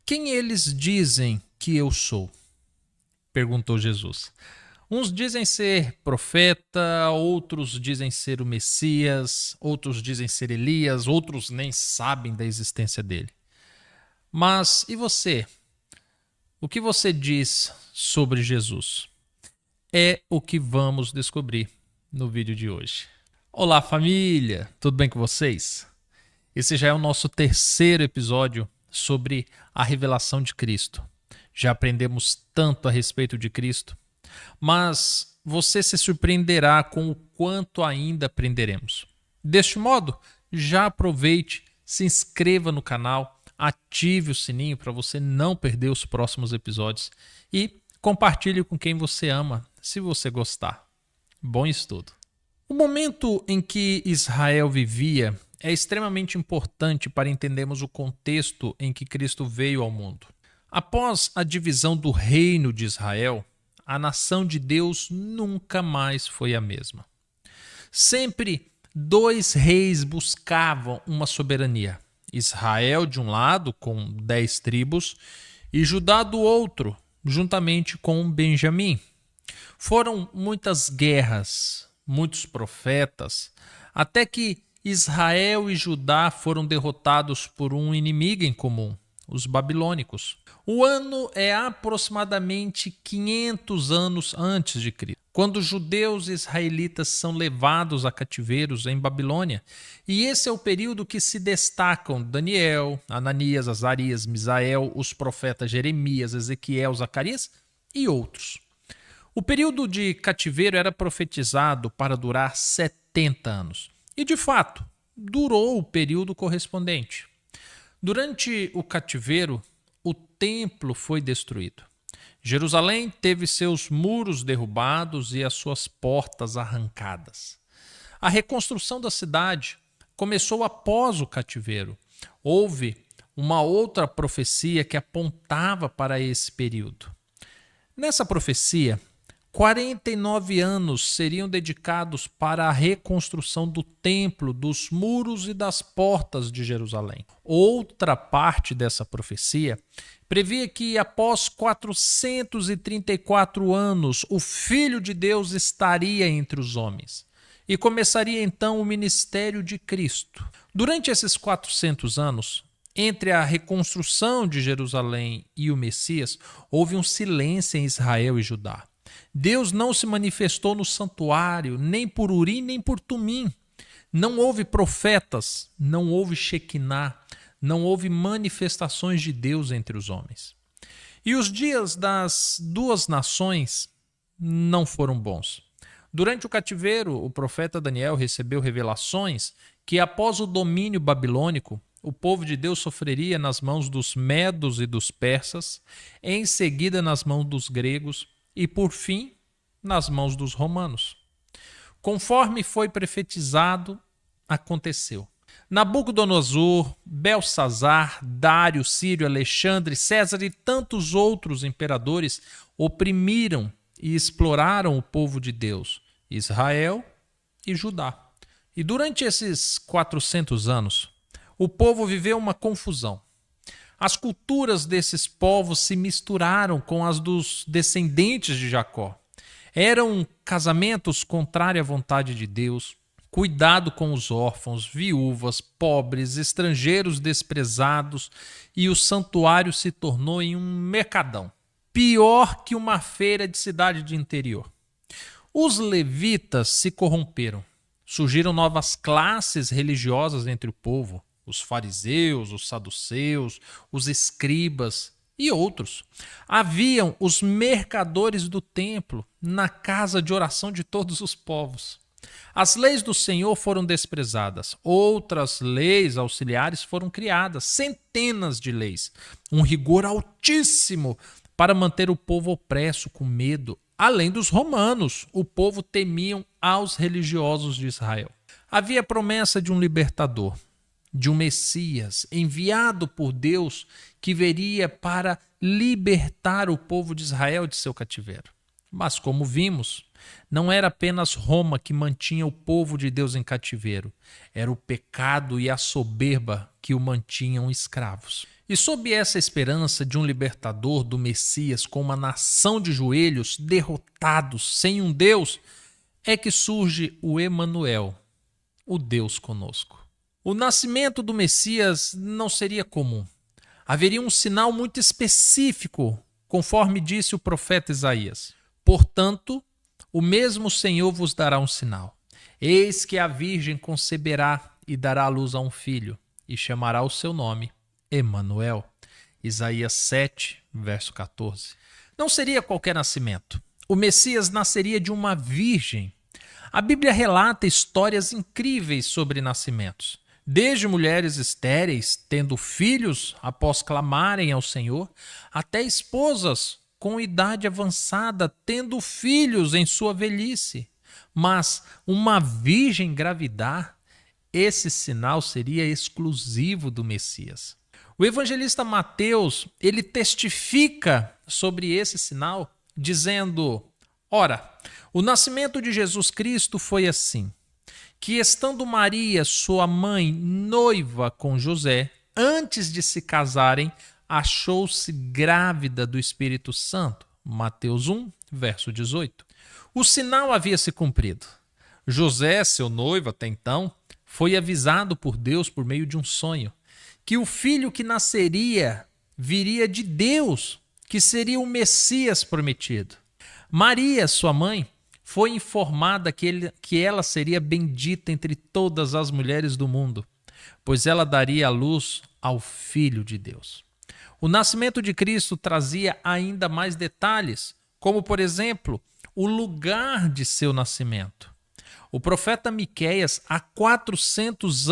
Quem eles dizem que eu sou? Perguntou Jesus. Uns dizem ser profeta, outros dizem ser o Messias, outros dizem ser Elias, outros nem sabem da existência dele. Mas e você? O que você diz sobre Jesus? É o que vamos descobrir no vídeo de hoje. Olá, família! Tudo bem com vocês? Esse já é o nosso terceiro episódio sobre a revelação de Cristo. Já aprendemos tanto a respeito de Cristo, mas você se surpreenderá com o quanto ainda aprenderemos. Deste modo, já aproveite, se inscreva no canal, ative o sininho para você não perder os próximos episódios e compartilhe com quem você ama, se você gostar. Bom estudo! O momento em que Israel vivia é extremamente importante para entendermos o contexto em que Cristo veio ao mundo. Após a divisão do reino de Israel, a nação de Deus nunca mais foi a mesma. Sempre dois reis buscavam uma soberania. Israel de um lado, com 10 tribos, e Judá do outro, juntamente com Benjamim. Foram muitas guerras, muitos profetas, até que Israel e Judá foram derrotados por um inimigo em comum, os babilônicos. O ano é aproximadamente 500 anos antes de Cristo, quando os judeus e israelitas são levados a cativeiros em Babilônia. E esse é o período que se destacam Daniel, Ananias, Azarias, Misael, os profetas Jeremias, Ezequiel, Zacarias e outros. O período de cativeiro era profetizado para durar 70 anos. E, de fato, durou o período correspondente. Durante o cativeiro, o templo foi destruído. Jerusalém teve seus muros derrubados e as suas portas arrancadas. A reconstrução da cidade começou após o cativeiro. Houve uma outra profecia que apontava para esse período. Nessa profecia, 49 anos seriam dedicados para a reconstrução do templo, dos muros e das portas de Jerusalém. Outra parte dessa profecia previa que após 434 anos o Filho de Deus estaria entre os homens e começaria então o ministério de Cristo. Durante esses 400 anos, entre a reconstrução de Jerusalém e o Messias, houve um silêncio em Israel e Judá. Deus não se manifestou no santuário, nem por Urim, nem por Tumim. Não houve profetas, não houve Shekinah, não houve manifestações de Deus entre os homens. E os dias das duas nações não foram bons. Durante o cativeiro, o profeta Daniel recebeu revelações que após o domínio babilônico, o povo de Deus sofreria nas mãos dos medos e dos persas, em seguida nas mãos dos gregos, e, por fim, nas mãos dos romanos. Conforme foi profetizado, aconteceu. Nabucodonosor, Belsazar, Dário, Sírio, Alexandre, César e tantos outros imperadores oprimiram e exploraram o povo de Deus, Israel e Judá. E durante esses 400 anos, o povo viveu uma confusão. As culturas desses povos se misturaram com as dos descendentes de Jacó. Eram casamentos contrários à vontade de Deus, cuidado com os órfãos, viúvas, pobres, estrangeiros desprezados, e o santuário se tornou em um mercadão, pior que uma feira de cidade de interior. Os levitas se corromperam. Surgiram novas classes religiosas entre o povo. Os fariseus, os saduceus, os escribas e outros. Haviam os mercadores do templo na casa de oração de todos os povos. As leis do Senhor foram desprezadas. Outras leis auxiliares foram criadas, centenas de leis. Um rigor altíssimo para manter o povo opresso com medo. Além dos romanos, o povo temiam aos religiosos de Israel. Havia a promessa de um libertador, de um Messias enviado por Deus que viria para libertar o povo de Israel de seu cativeiro. Mas, como vimos, não era apenas Roma que mantinha o povo de Deus em cativeiro. Era o pecado e a soberba que o mantinham escravos. E sob essa esperança de um libertador do Messias com uma nação de joelhos, derrotados, sem um Deus, é que surge o Emanuel, o Deus conosco. O nascimento do Messias não seria comum. Haveria um sinal muito específico, conforme disse o profeta Isaías. Portanto, o mesmo Senhor vos dará um sinal. Eis que a virgem conceberá e dará à luz a um filho, e chamará o seu nome Emanuel. Isaías 7, verso 14. Não seria qualquer nascimento. O Messias nasceria de uma virgem. A Bíblia relata histórias incríveis sobre nascimentos. Desde mulheres estéreis tendo filhos após clamarem ao Senhor, até esposas com idade avançada tendo filhos em sua velhice. Mas uma virgem engravidar, esse sinal seria exclusivo do Messias. O evangelista Mateus, ele testifica sobre esse sinal, dizendo: ora, o nascimento de Jesus Cristo foi assim, que estando Maria, sua mãe, noiva com José, antes de se casarem, achou-se grávida do Espírito Santo. Mateus 1, verso 18. O sinal havia se cumprido. José, seu noivo até então, foi avisado por Deus por meio de um sonho, que o filho que nasceria viria de Deus, que seria o Messias prometido. Maria, sua mãe, foi informada que ela seria bendita entre todas as mulheres do mundo, pois ela daria à luz ao Filho de Deus. O nascimento de Cristo trazia ainda mais detalhes, como, por exemplo, o lugar de seu nascimento. O profeta Miqueias, há 400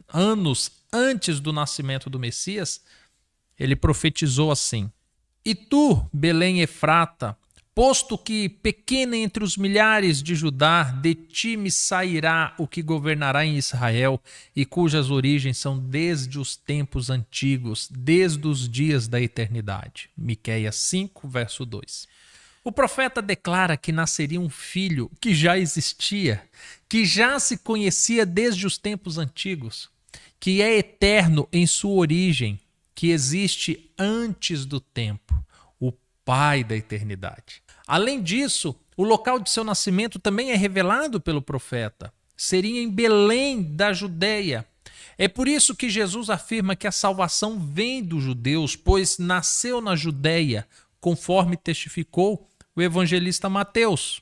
anos antes do nascimento do Messias, ele profetizou assim: E tu, Belém Efrata, posto que pequena entre os milhares de Judá, de ti me sairá o que governará em Israel, e cujas origens são desde os tempos antigos, desde os dias da eternidade. Miqueias 5, verso 2. O profeta declara que nasceria um filho que já existia, que já se conhecia desde os tempos antigos, que é eterno em sua origem, que existe antes do tempo, o Pai da eternidade. Além disso, o local de seu nascimento também é revelado pelo profeta. Seria em Belém da Judéia. É por isso que Jesus afirma que a salvação vem dos judeus, pois nasceu na Judéia, conforme testificou o evangelista Mateus.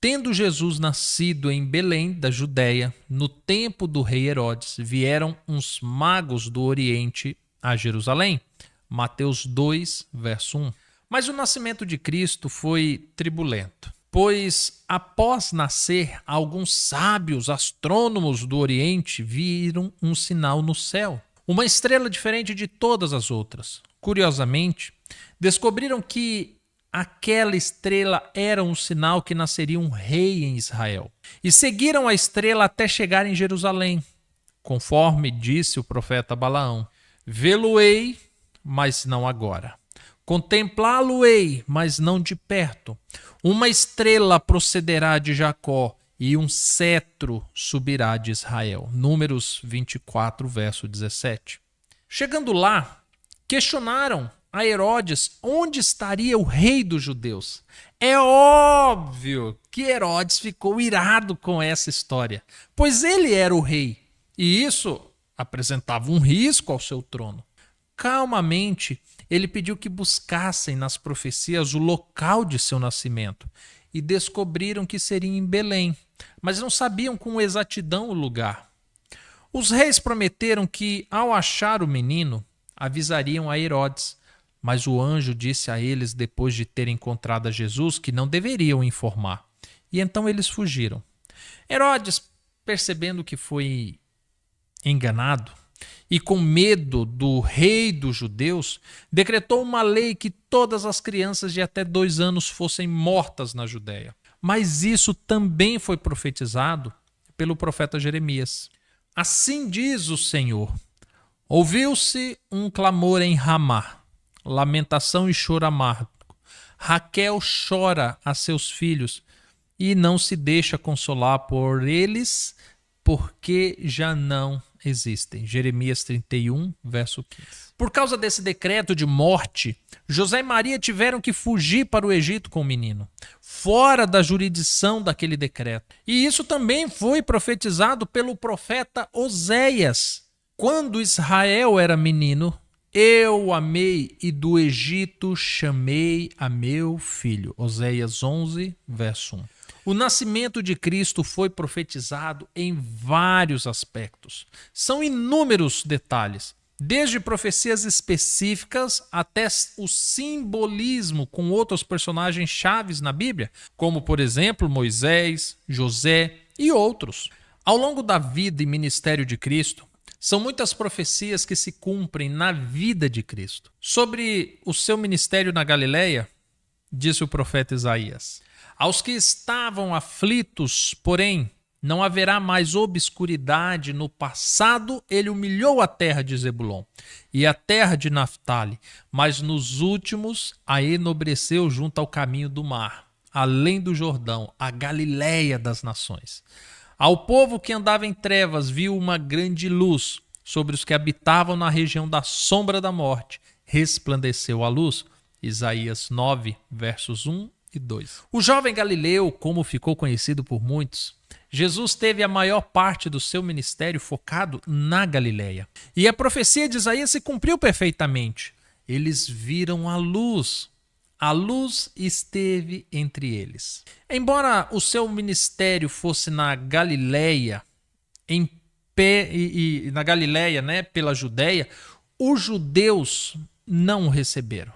Tendo Jesus nascido em Belém da Judéia, no tempo do rei Herodes, vieram uns magos do Oriente a Jerusalém. Mateus 2, verso 1. Mas o nascimento de Cristo foi tribulento, pois após nascer, alguns sábios astrônomos do Oriente viram um sinal no céu, uma estrela diferente de todas as outras. Curiosamente, descobriram que aquela estrela era um sinal que nasceria um rei em Israel. E seguiram a estrela até chegar em Jerusalém, conforme disse o profeta Balaão: Vê-lo-ei, mas não agora. Contemplá-lo-ei, mas não de perto. Uma estrela procederá de Jacó e um cetro subirá de Israel. Números 24, verso 17. Chegando lá, questionaram a Herodes onde estaria o rei dos judeus. É óbvio que Herodes ficou irado com essa história, pois ele era o rei, e isso apresentava um risco ao seu trono. Calmamente, ele pediu que buscassem nas profecias o local de seu nascimento e descobriram que seria em Belém, mas não sabiam com exatidão o lugar. Os reis prometeram que, ao achar o menino, avisariam a Herodes, mas o anjo disse a eles, depois de terem encontrado a Jesus, que não deveriam informar. E então eles fugiram. Herodes, percebendo que foi enganado, e com medo do rei dos judeus, decretou uma lei que todas as crianças de até 2 anos fossem mortas na Judéia. Mas isso também foi profetizado pelo profeta Jeremias. Assim diz o Senhor: ouviu-se um clamor em Ramá, lamentação e choro amargo. Raquel chora a seus filhos e não se deixa consolar por eles, porque já não existem. Jeremias 31, verso 15. Por causa desse decreto de morte, José e Maria tiveram que fugir para o Egito com o menino, fora da jurisdição daquele decreto. E isso também foi profetizado pelo profeta Oséias. Quando Israel era menino, eu o amei e do Egito chamei a meu filho. Oséias 11, verso 1. O nascimento de Cristo foi profetizado em vários aspectos. São inúmeros detalhes, desde profecias específicas até o simbolismo com outros personagens chaves na Bíblia, como, por exemplo, Moisés, José e outros. Ao longo da vida e ministério de Cristo, são muitas profecias que se cumprem na vida de Cristo. Sobre o seu ministério na Galileia, disse o profeta Isaías: aos que estavam aflitos, porém, não haverá mais obscuridade. No passado, ele humilhou a terra de Zebulon e a terra de Naftali, mas nos últimos a enobreceu junto ao caminho do mar, além do Jordão, a Galileia das nações. Ao povo que andava em trevas viu uma grande luz. Sobre os que habitavam na região da sombra da morte resplandeceu a luz. Isaías 9, versos 1 e 2. O jovem Galileu, como ficou conhecido por muitos, Jesus teve a maior parte do seu ministério focado na Galileia. E a profecia de Isaías se cumpriu perfeitamente. Eles viram a luz. A luz esteve entre eles. Embora o seu ministério fosse na Galileia, na Galileia, né, pela Judéia, os judeus não o receberam.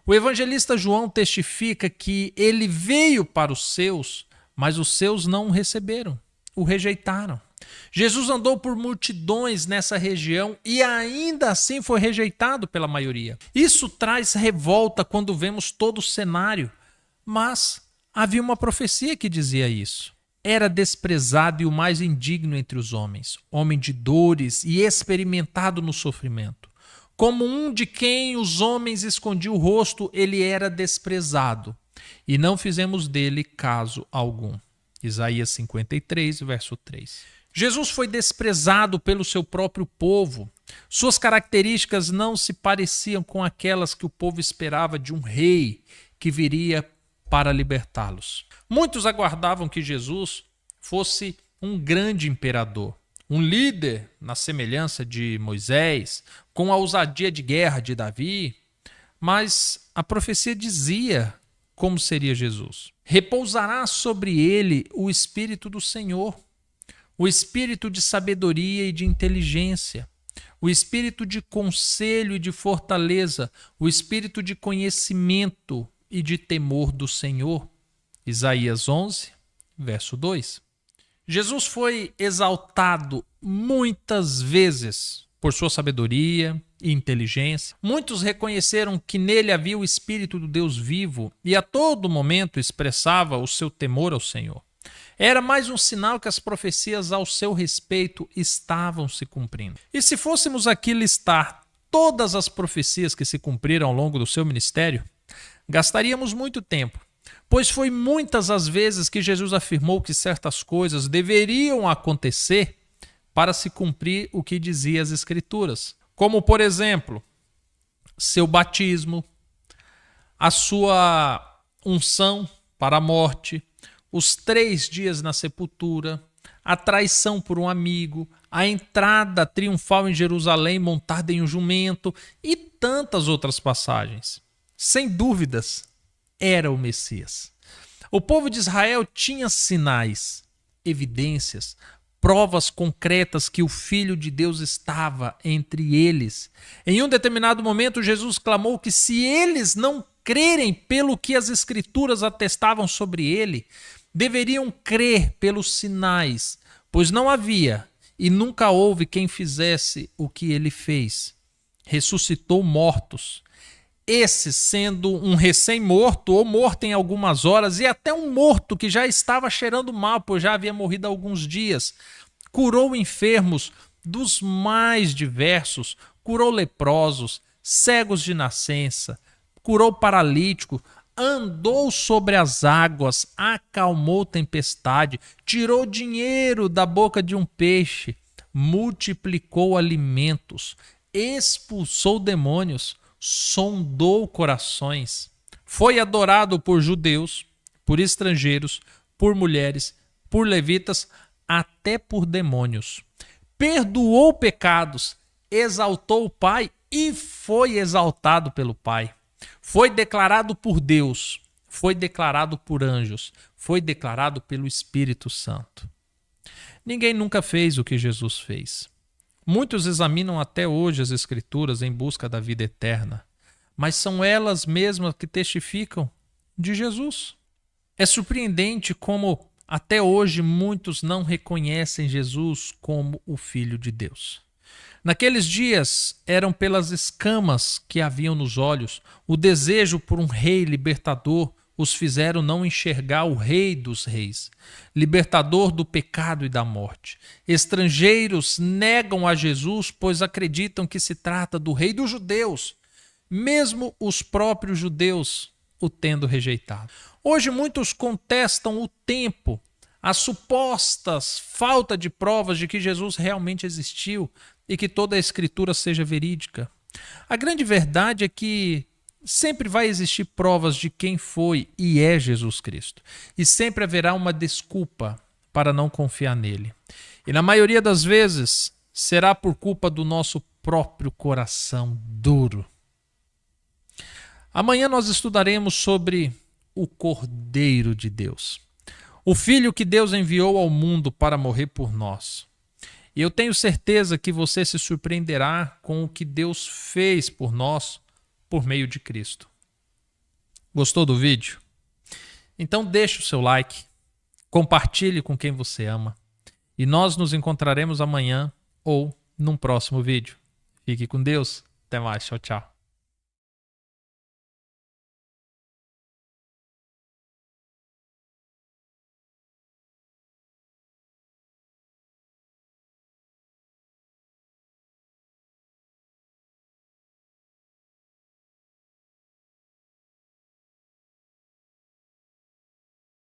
O evangelista João testifica que ele veio para os seus, mas os seus não o receberam, o rejeitaram. Jesus andou por multidões nessa região e ainda assim foi rejeitado pela maioria. Isso traz revolta quando vemos todo o cenário, mas havia uma profecia que dizia isso. Era desprezado e o mais indigno entre os homens, homem de dores e experimentado no sofrimento. Como um de quem os homens escondiam o rosto, ele era desprezado, e não fizemos dele caso algum. Isaías 53, verso 3. Jesus foi desprezado pelo seu próprio povo. Suas características não se pareciam com aquelas que o povo esperava de um rei que viria para libertá-los. Muitos aguardavam que Jesus fosse um grande imperador, um líder na semelhança de Moisés, com a ousadia de guerra de Davi, mas a profecia dizia como seria Jesus. Repousará sobre ele o Espírito do Senhor, o Espírito de sabedoria e de inteligência, o Espírito de conselho e de fortaleza, o Espírito de conhecimento e de temor do Senhor. Isaías 11, verso 2. Jesus foi exaltado muitas vezes por sua sabedoria e inteligência. Muitos reconheceram que nele havia o Espírito do Deus vivo e a todo momento expressava o seu temor ao Senhor. Era mais um sinal que as profecias ao seu respeito estavam se cumprindo. E se fôssemos aqui listar todas as profecias que se cumpriram ao longo do seu ministério, gastaríamos muito tempo, pois foi muitas as vezes que Jesus afirmou que certas coisas deveriam acontecer para se cumprir o que dizia as Escrituras. Como, por exemplo, seu batismo, a sua unção para a morte, os 3 dias na sepultura, a traição por um amigo, a entrada triunfal em Jerusalém montada em um jumento e tantas outras passagens. Sem dúvidas, era o Messias. O povo de Israel tinha sinais, evidências, provas concretas que o Filho de Deus estava entre eles. Em um determinado momento, Jesus clamou que se eles não crerem pelo que as Escrituras atestavam sobre ele, deveriam crer pelos sinais, pois não havia e nunca houve quem fizesse o que ele fez. Ressuscitou mortos. Esse sendo um recém-morto ou morto em algumas horas e até um morto que já estava cheirando mal, pois já havia morrido há alguns dias. Curou enfermos dos mais diversos, curou leprosos, cegos de nascença, curou paralítico, andou sobre as águas, acalmou tempestade, tirou dinheiro da boca de um peixe, multiplicou alimentos, expulsou demônios, sondou corações, foi adorado por judeus, por estrangeiros, por mulheres, por levitas, até por demônios. Perdoou pecados, exaltou o Pai e foi exaltado pelo Pai. Foi declarado por Deus, foi declarado por anjos, foi declarado pelo Espírito Santo. Ninguém nunca fez o que Jesus fez. Muitos examinam até hoje as Escrituras em busca da vida eterna, mas são elas mesmas que testificam de Jesus. É surpreendente como até hoje muitos não reconhecem Jesus como o Filho de Deus. Naqueles dias eram pelas escamas que haviam nos olhos, o desejo por um rei libertador os fizeram não enxergar o Rei dos Reis, libertador do pecado e da morte. Estrangeiros negam a Jesus, pois acreditam que se trata do Rei dos Judeus, mesmo os próprios judeus o tendo rejeitado. Hoje muitos contestam o tempo, as supostas falta de provas de que Jesus realmente existiu e que toda a Escritura seja verídica. A grande verdade é que sempre vai existir provas de quem foi e é Jesus Cristo. E sempre haverá uma desculpa para não confiar nele. E na maioria das vezes será por culpa do nosso próprio coração duro. Amanhã nós estudaremos sobre o Cordeiro de Deus, o Filho que Deus enviou ao mundo para morrer por nós. E eu tenho certeza que você se surpreenderá com o que Deus fez por nós por meio de Cristo. Gostou do vídeo? Então deixe o seu like, compartilhe com quem você ama e nós nos encontraremos amanhã ou num próximo vídeo. Fique com Deus. Até mais. Tchau, tchau.